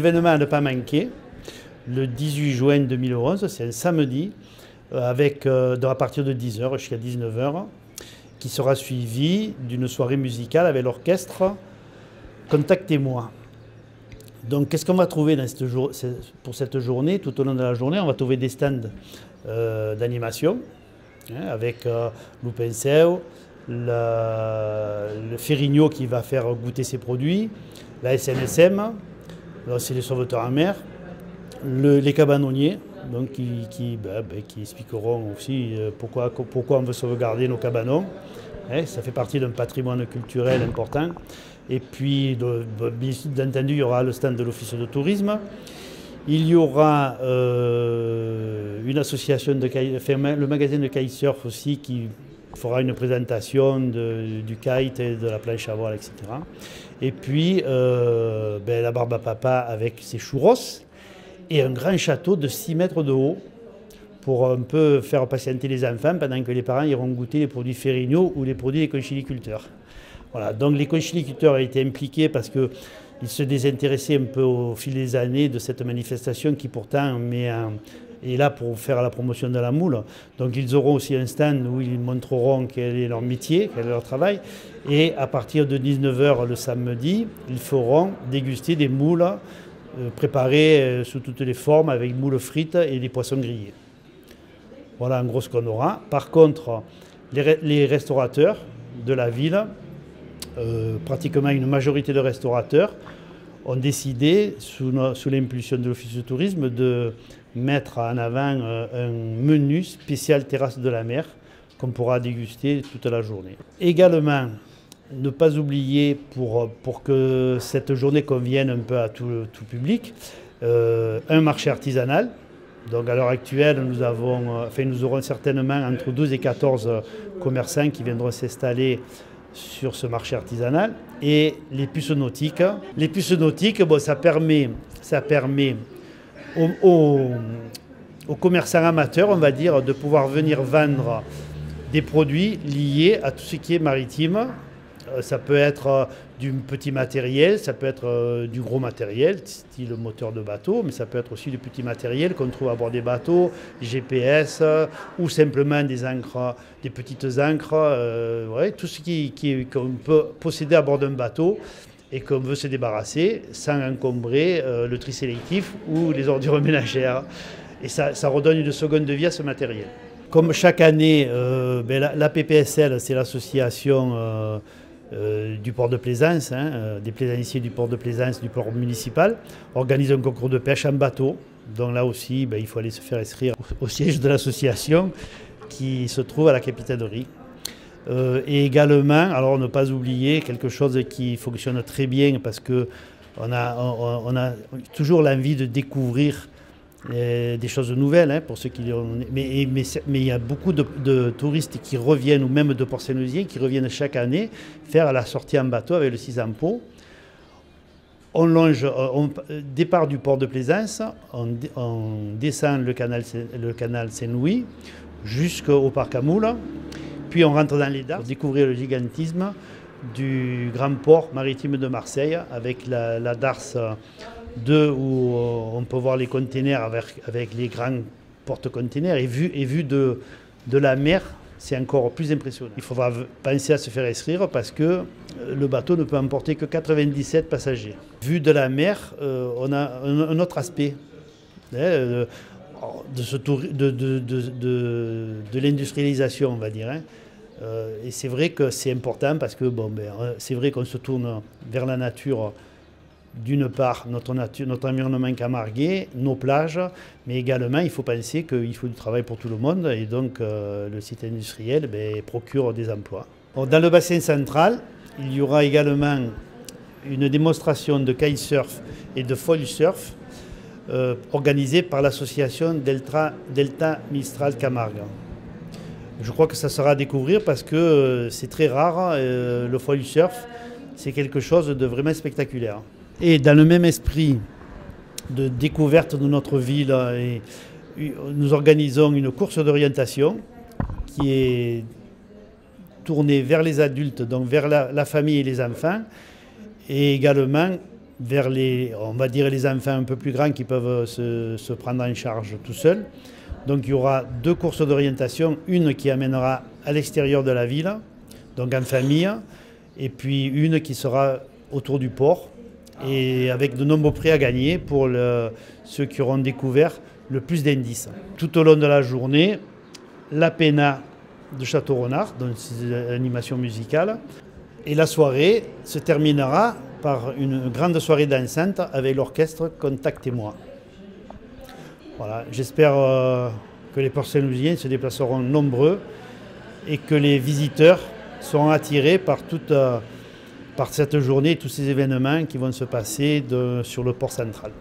événement à ne pas manquer, le 18 juin 2011, c'est un samedi, à partir de 10 h jusqu'à 19 h, qui sera suivi d'une soirée musicale avec l'orchestre Contactez-moi. Donc, qu'est-ce qu'on va trouver pour cette journée? Tout au long de la journée, on va trouver des stands d'animation, avec Loupenseau, le Ferrigno qui va faire goûter ses produits, la SNSM, c'est les sauveteurs en mer, les cabanonniers, donc qui expliqueront aussi pourquoi on veut sauvegarder nos cabanons. Ça fait partie d'un patrimoine culturel important. Et puis, bien entendu, il y aura le stand de l'Office de tourisme. Il y aura une association, le magazine de kitesurf aussi, qui fera une présentation du kite et de la planche à voile, etc. Et puis, la barbe à papa avec ses churros et un grand château de 6 mètres de haut pour un peu faire patienter les enfants pendant que les parents iront goûter les produits Ferrigno ou les produits des conchiliculteurs. Voilà, donc les conchiliculteurs ont été impliqués parce qu'ils se désintéressaient un peu au fil des années de cette manifestation qui pourtant est là pour faire la promotion de la moule. Donc ils auront aussi un stand où ils montreront quel est leur métier, quel est leur travail. Et à partir de 19 h le samedi, ils feront déguster des moules préparées sous toutes les formes avec moules frites et des poissons grillés. Voilà en gros ce qu'on aura. Par contre, les restaurateurs de la ville, pratiquement une majorité de restaurateurs, ont décidé, sous l'impulsion de l'Office de tourisme, de mettre en avant un menu spécial terrasse de la mer qu'on pourra déguster toute la journée. Également, ne pas oublier, pour que cette journée convienne un peu à tout public, un marché artisanal. Donc à l'heure actuelle, nous aurons certainement entre 12 et 14 commerçants qui viendront s'installer sur ce marché artisanal. Et les puces nautiques. Les puces nautiques, ça permet aux commerçants amateurs, on va dire, de pouvoir venir vendre des produits liés à tout ce qui est maritime. Ça peut être du petit matériel, ça peut être du gros matériel, style moteur de bateau, mais ça peut être aussi du petit matériel qu'on trouve à bord des bateaux, GPS, ou simplement des ancres, des petites ancres, tout ce qu'on peut posséder à bord d'un bateau et qu'on veut se débarrasser sans encombrer le tri sélectif ou les ordures ménagères. Et ça redonne une seconde vie à ce matériel. Comme chaque année, la PPSL, c'est l'association du port de Plaisance, des plaisanciers du port de Plaisance, du port municipal, organise un concours de pêche en bateau. Donc là aussi, il faut aller se faire inscrire au siège de l'association qui se trouve à la capitainerie. Et également, alors ne pas oublier quelque chose qui fonctionne très bien parce qu'on a toujours l'envie de découvrir des choses nouvelles, pour ceux qui ont... Mais il y a beaucoup de touristes qui reviennent, ou même de Port-Saint-Louisiens, qui reviennent chaque année faire la sortie en bateau avec le Cisampo. On longe, départ du port de Plaisance, on descend le canal Saint-Louis jusqu'au parc à moules, puis on rentre dans les darses pour découvrir le gigantisme du grand port maritime de Marseille avec la darse 2 où on peut voir les containers avec les grands porte-containers et vu de la mer, c'est encore plus impressionnant. Il faudra penser à se faire inscrire parce que le bateau ne peut emporter que 97 passagers. Vu de la mer, on a un autre aspect de l'industrialisation, on va dire. Et c'est vrai que c'est important parce que c'est vrai qu'on se tourne vers la nature. D'une part, notre environnement camarguais, nos plages, mais également, il faut penser qu'il faut du travail pour tout le monde et donc le site industriel procure des emplois. Dans le bassin central, il y aura également une démonstration de kitesurf et de foil surf organisée par l'association Delta Mistral Camargue. Je crois que ça sera à découvrir parce que c'est très rare, le foil surf, c'est quelque chose de vraiment spectaculaire. Et dans le même esprit de découverte de notre ville, nous organisons une course d'orientation qui est tournée vers les adultes, donc vers la famille et les enfants, et également vers on va dire les enfants un peu plus grands qui peuvent se prendre en charge tout seuls. Donc il y aura 2 courses d'orientation, une qui amènera à l'extérieur de la ville, donc en famille, et puis une qui sera autour du port, et avec de nombreux prix à gagner pour ceux qui auront découvert le plus d'indices. Tout au long de la journée, la Péna de Château-Renard, donc c'est l'animation musicale, et la soirée se terminera par une grande soirée dansante avec l'orchestre Contactez-moi. Voilà, j'espère que les Port-Saint-Louisiens se déplaceront nombreux et que les visiteurs seront attirés par cette journée et tous ces événements qui vont se passer sur le port central.